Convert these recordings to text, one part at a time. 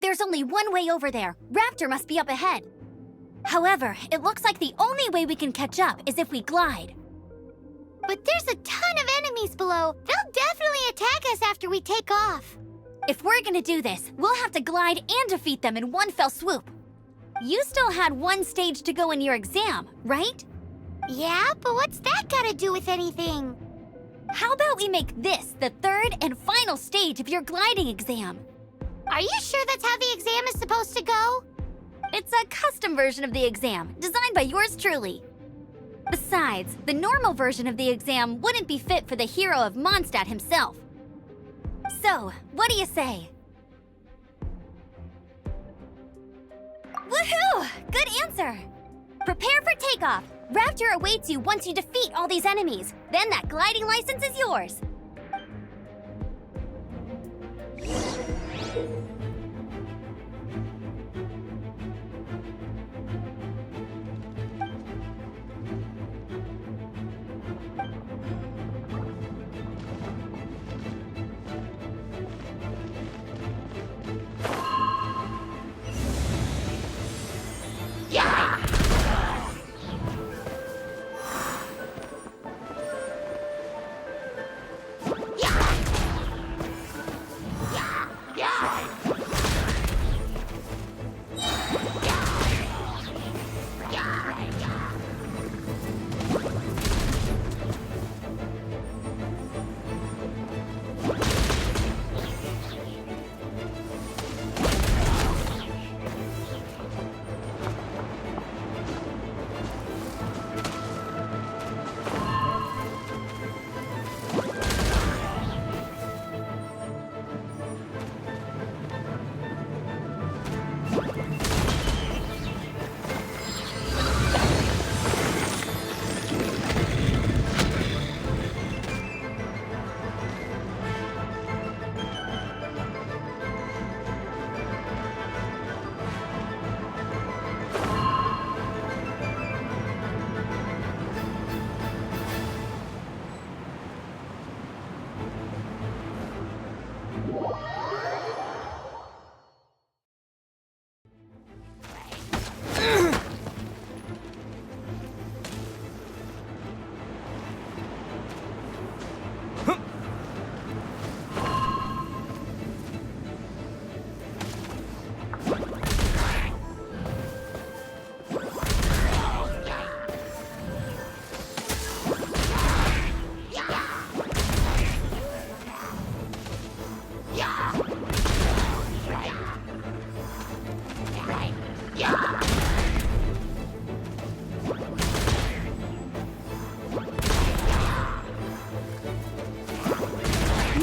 There's only one way over there. Raptor must be up ahead. However, it looks like the only way we can catch up is if we glide. But there's a ton of enemies below. They'll definitely attack us after we take off. If we're gonna do this, we'll have to glide and defeat them in one fell swoop. You still had one stage to go in your exam, right? Yeah, but what's that gotta do with anything? How about we make this the third and final stage of your gliding exam? Are you sure that's how the exam is supposed to go? It's a custom version of the exam, designed by yours truly. Besides, the normal version of the exam wouldn't be fit for the hero of Mondstadt himself. So, what do you say? Woohoo! Good answer! Prepare for takeoff! Raptor awaits you once you defeat all these enemies. Then that gliding license is yours.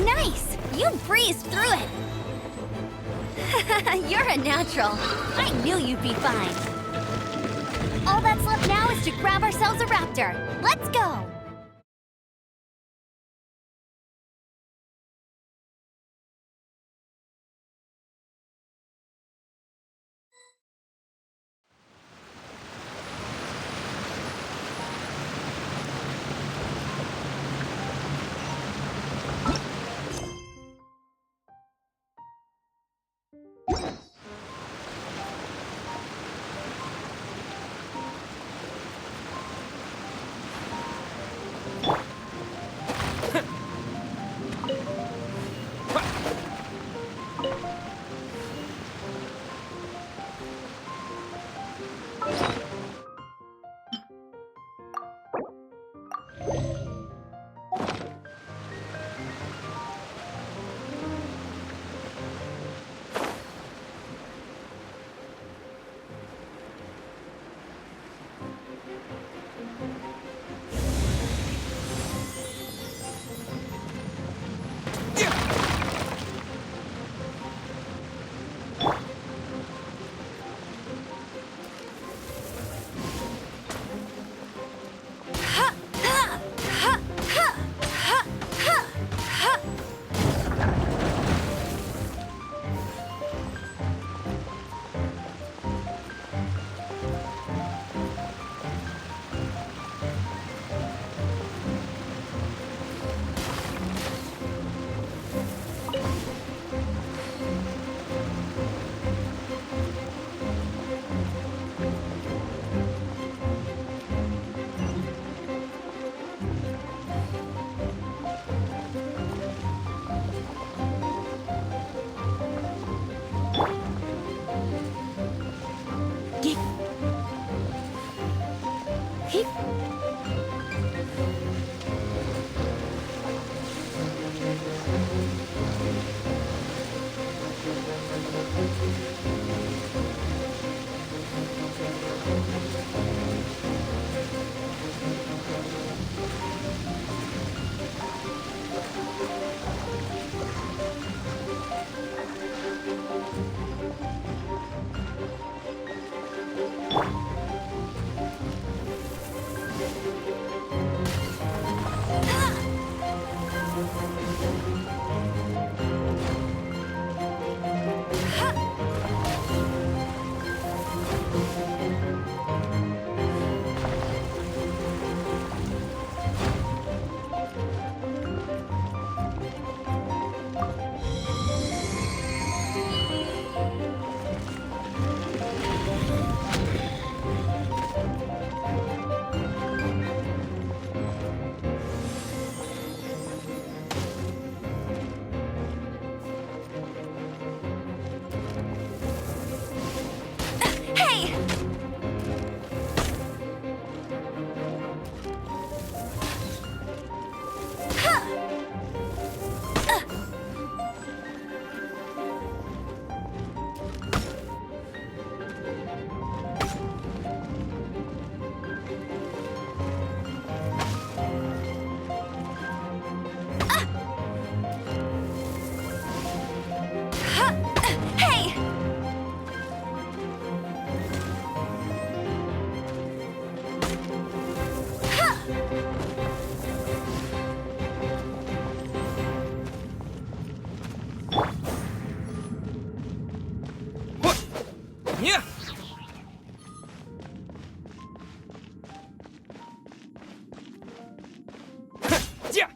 Nice! You breezed through it! You're a natural. I knew you'd be fine. All that's left now is to grab ourselves a raptor. Let's go! Hey! Hey! Yeah. Yeah.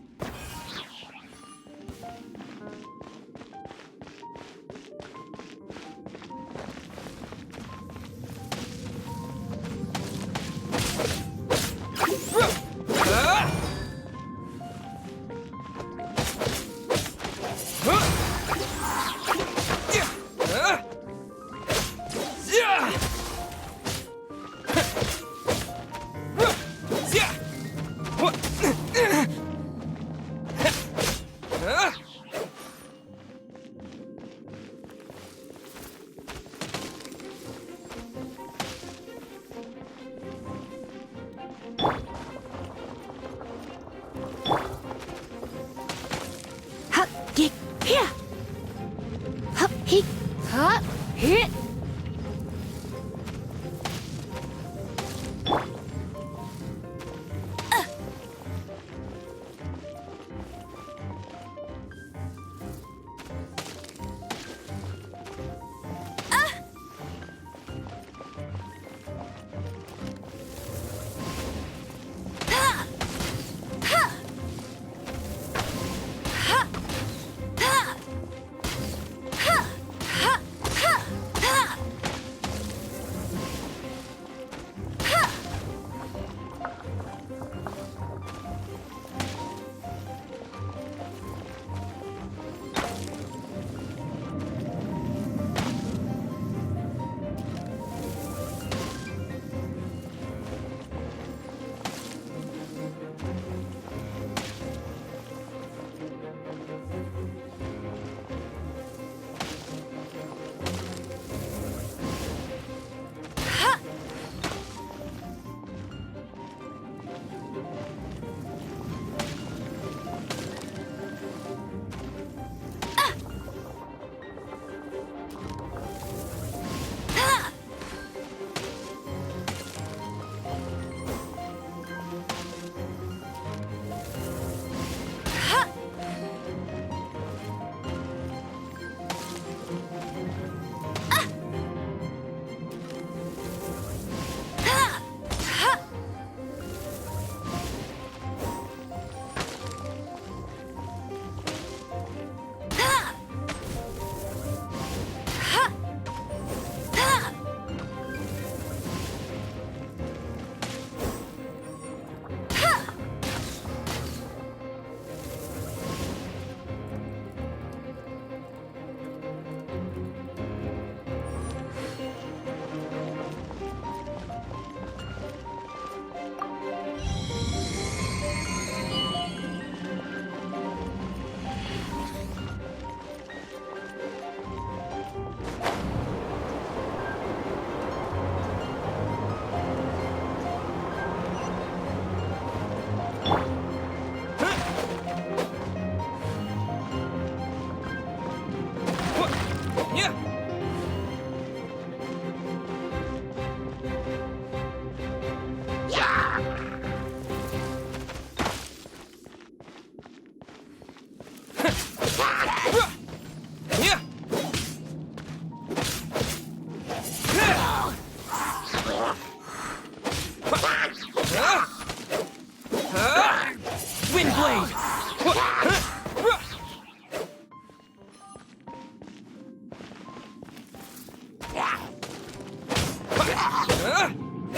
Huh, get here. Hup, he, huh, hit.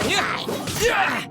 Yeah.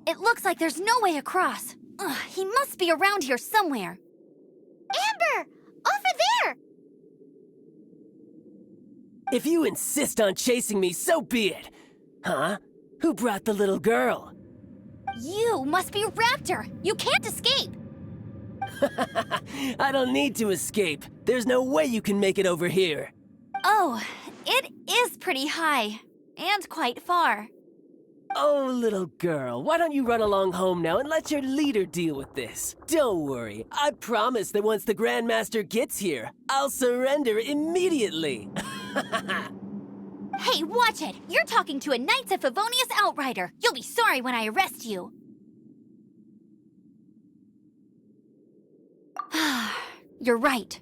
It looks like there's no way across. Ugh, he must be around here somewhere. Amber! Over there! If you insist on chasing me, so be it. Huh? Who brought the little girl? You must be Raptor. You can't escape. I don't need to escape. There's no way you can make it over here. Oh, it is pretty high. And quite far. Oh, little girl, why don't you run along home now and let your leader deal with this? Don't worry, I promise that once the Grandmaster gets here, I'll surrender immediately. Hey, watch it! You're talking to a Knights of Favonius outrider. You'll be sorry when I arrest you. You're right.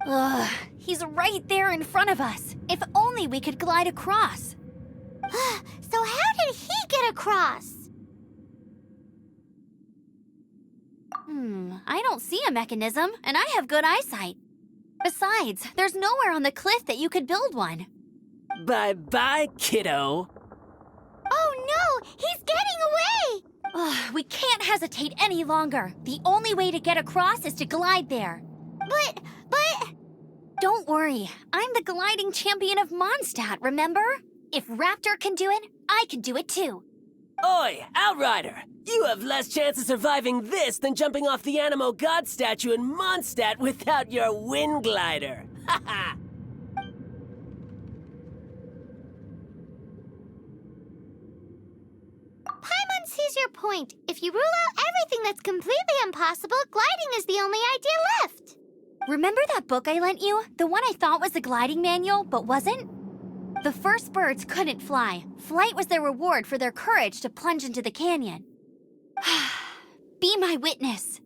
Ugh, he's right there in front of us. If only we could glide across. So how did he get across? I don't see a mechanism, and I have good eyesight. Besides, there's nowhere on the cliff that you could build one. Bye-bye, kiddo. Oh no! He's getting away! Ugh, we can't hesitate any longer. The only way to get across is to glide there. But... Don't worry, I'm the gliding champion of Mondstadt, remember? If Raptor can do it, I can do it too. Oi, Outrider! You have less chance of surviving this than jumping off the Animo God statue in Mondstadt without your wind glider. Ha ha! Paimon sees your point. If you rule out everything that's completely impossible, gliding is the only idea left. Remember that book I lent you? The one I thought was the gliding manual, but wasn't? The first birds couldn't fly. Flight was their reward for their courage to plunge into the canyon. Be my witness.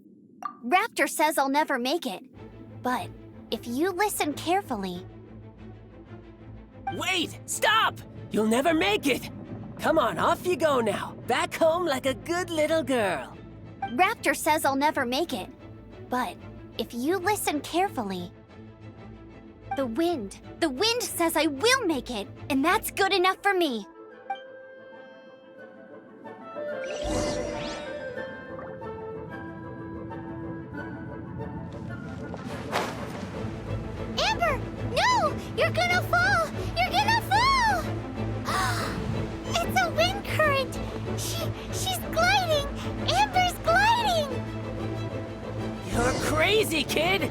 Raptor says I'll never make it. But if you listen carefully... Wait! Stop! You'll never make it! Come on, off you go now. Back home like a good little girl. Raptor says I'll never make it. But if you listen carefully... The wind says I will make it, and that's good enough for me. Amber! No! You're gonna fall! You're gonna fall! It's a wind current! She's gliding! Amber's gliding! You're crazy, kid!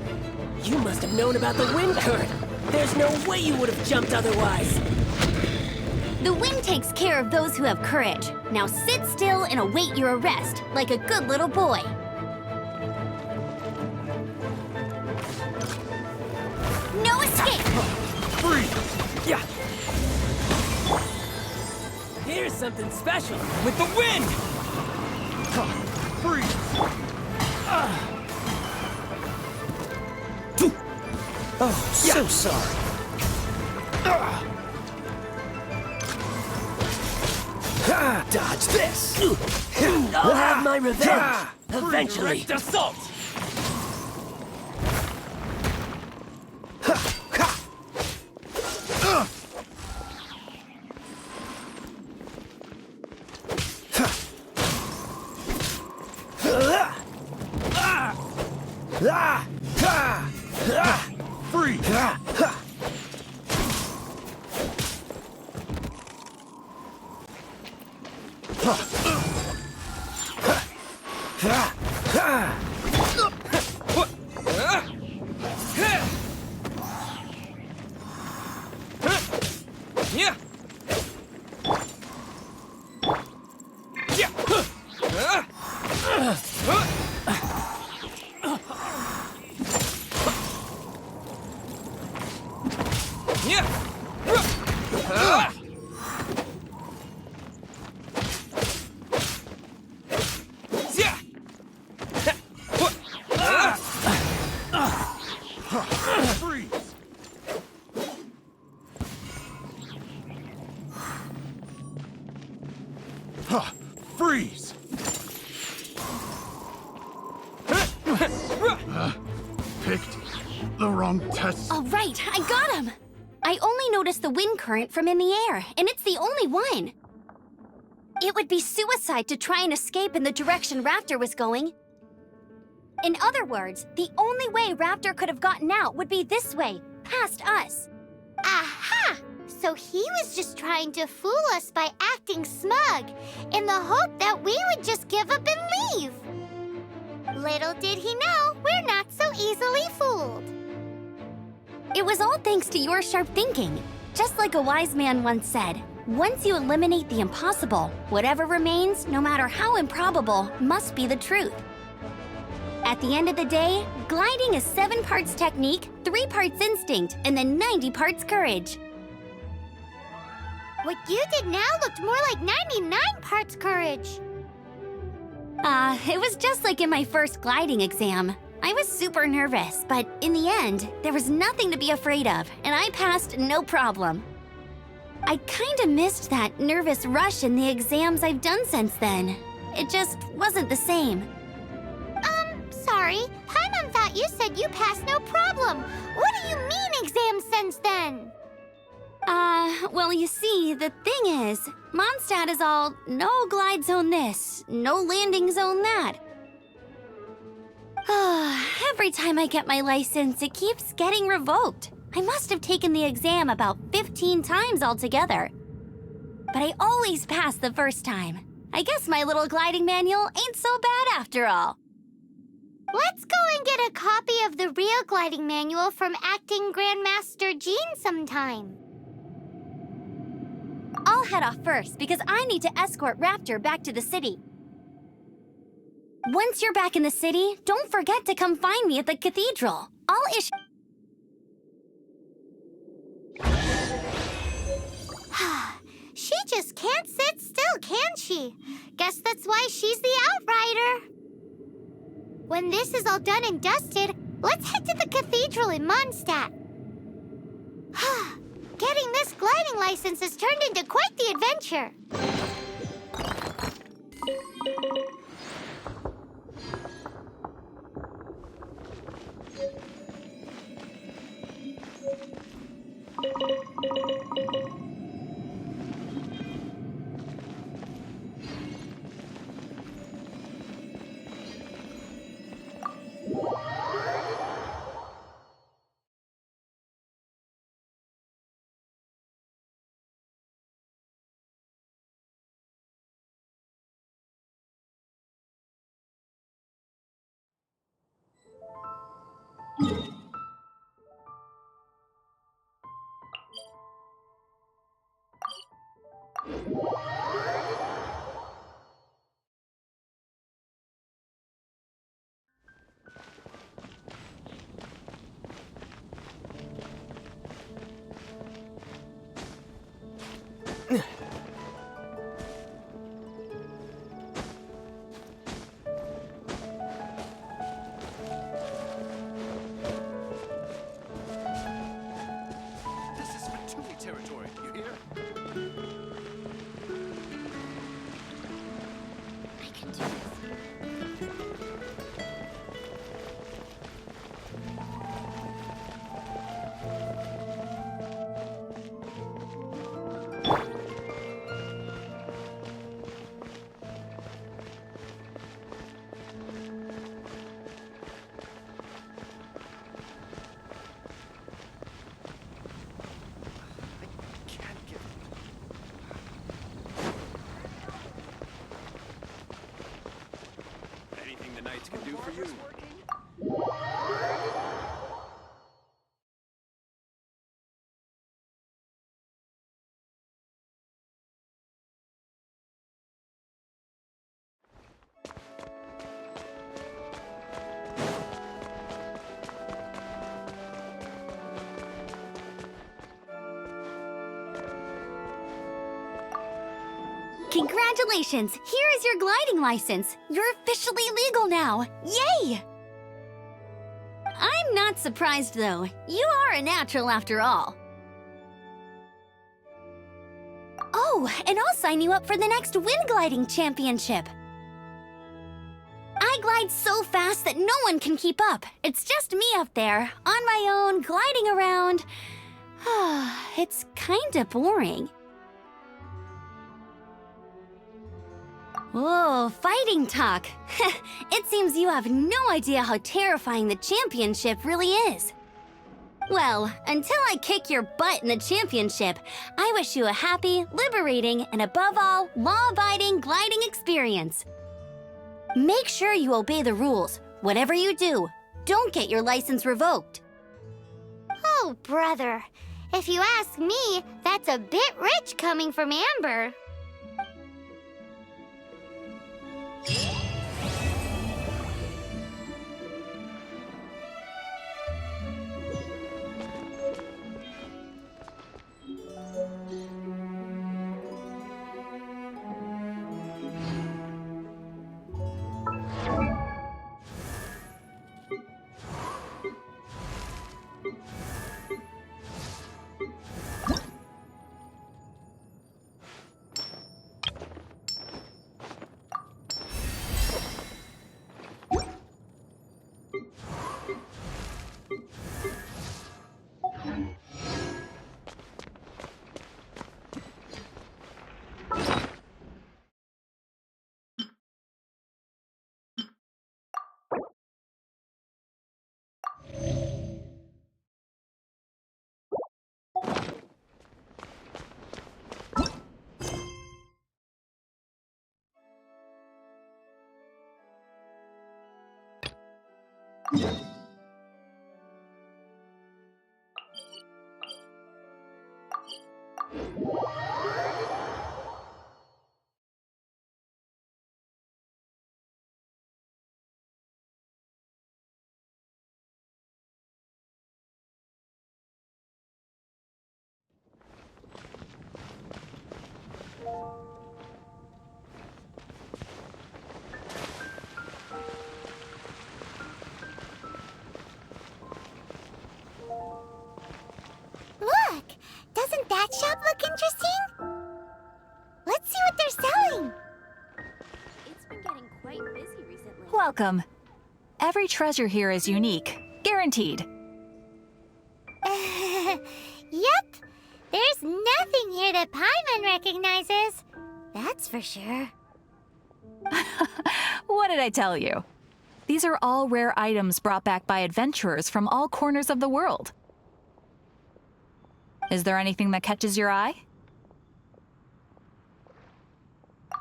You must have known about the wind current. There's no way you would have jumped otherwise. The wind takes care of those who have courage. Now sit still and await your arrest, like a good little boy. No escape! Free! Yeah! Here's something special. With the wind! Free! Oh, so sorry. Dodge this. I'll have my revenge. Eventually. Direct assault! Free! Yeah! Freeze! Freeze! Picked the wrong test. All right, I got him! I only noticed the wind current from in the air, and it's the only one. It would be suicide to try and escape in the direction Raptor was going. In other words, the only way Raptor could have gotten out would be this way, past us. Aha! So he was just trying to fool us by acting smug, in the hope that we would just give up and leave. Little did he know, we're not so easily fooled. It was all thanks to your sharp thinking. Just like a wise man once said, once you eliminate the impossible, whatever remains, no matter how improbable, must be the truth. At the end of the day, gliding is 7 parts technique, 3 parts instinct, and then 90 parts courage. What you did now looked more like 99 parts courage. It was just like in my first gliding exam. I was super nervous, but in the end, there was nothing to be afraid of, and I passed no problem. I kinda missed that nervous rush in the exams I've done since then. It just wasn't the same. Sorry, Paimon thought you said you passed no problem. What do you mean exam since then? Well, you see, the thing is, Mondstadt is all no glide zone this, no landing zone that. Every time I get my license, it keeps getting revoked. I must have taken the exam about 15 times altogether. But I always pass the first time. I guess my little gliding manual ain't so bad after all. Let's go and get a copy of the real gliding manual from Acting Grandmaster Jean sometime. I'll head off first because I need to escort Raptor back to the city. Once you're back in the city, don't forget to come find me at the cathedral. I'll issue... She just can't sit still, can she? Guess that's why she's the outrider. When this is all done and dusted, let's head to the cathedral in Mondstadt. Getting this gliding license has turned into quite the adventure. Territory, you hear? I can do this. Anything the knights can do for you. Congratulations! Here is your gliding license. You're officially legal now. Yay! I'm not surprised, though. You are a natural after all. Oh, and I'll sign you up for the next wind gliding championship. I glide so fast that no one can keep up. It's just me up there, on my own, gliding around. It's kinda boring. Whoa, fighting talk. It seems you have no idea how terrifying the championship really is. Well, until I kick your butt in the championship, I wish you a happy, liberating, and above all, law-abiding gliding experience. Make sure you obey the rules. Whatever you do, don't get your license revoked. Oh, brother. If you ask me, that's a bit rich coming from Amber. Look! Doesn't that shop look interesting? Let's see what they're selling. It's been getting quite busy recently. Welcome. Every treasure here is unique, guaranteed. Yep. There's nothing here that Paimon recognizes. That's for sure. What did I tell you? These are all rare items brought back by adventurers from all corners of the world. Is there anything that catches your eye?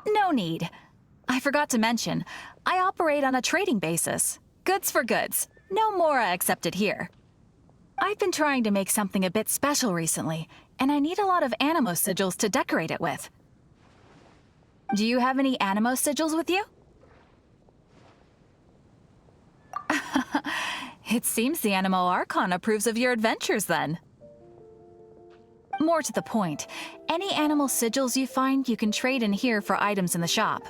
No need. I forgot to mention, I operate on a trading basis. Goods for goods. No Mora accepted here. I've been trying to make something a bit special recently, and I need a lot of animo sigils to decorate it with. Do you have any animo sigils with you? It seems the Animo Archon approves of your adventures then. More to the point, any animal sigils you find you can trade in here for items in the shop.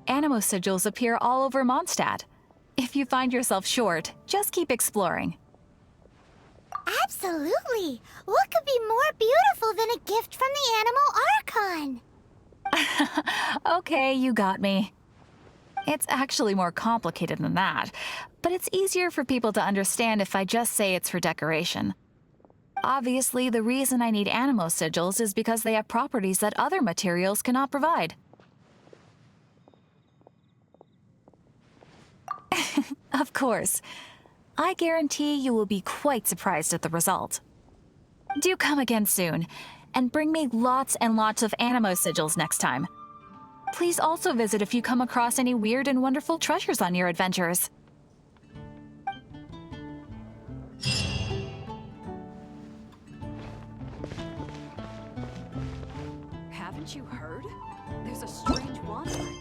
Animo sigils appear all over Mondstadt. If you find yourself short, just keep exploring. Absolutely. What could be more beautiful than a gift from the Animal Archon? Okay, you got me. It's actually more complicated than that, but it's easier for people to understand if I just say it's for decoration. Obviously, the reason I need animo sigils is because they have properties that other materials cannot provide. Of course. I guarantee you will be quite surprised at the result. Do come again soon. and bring me lots and lots of Animo sigils next time. Please also visit if you come across any weird and wonderful treasures on your adventures. Haven't you heard? There's a strange wandering.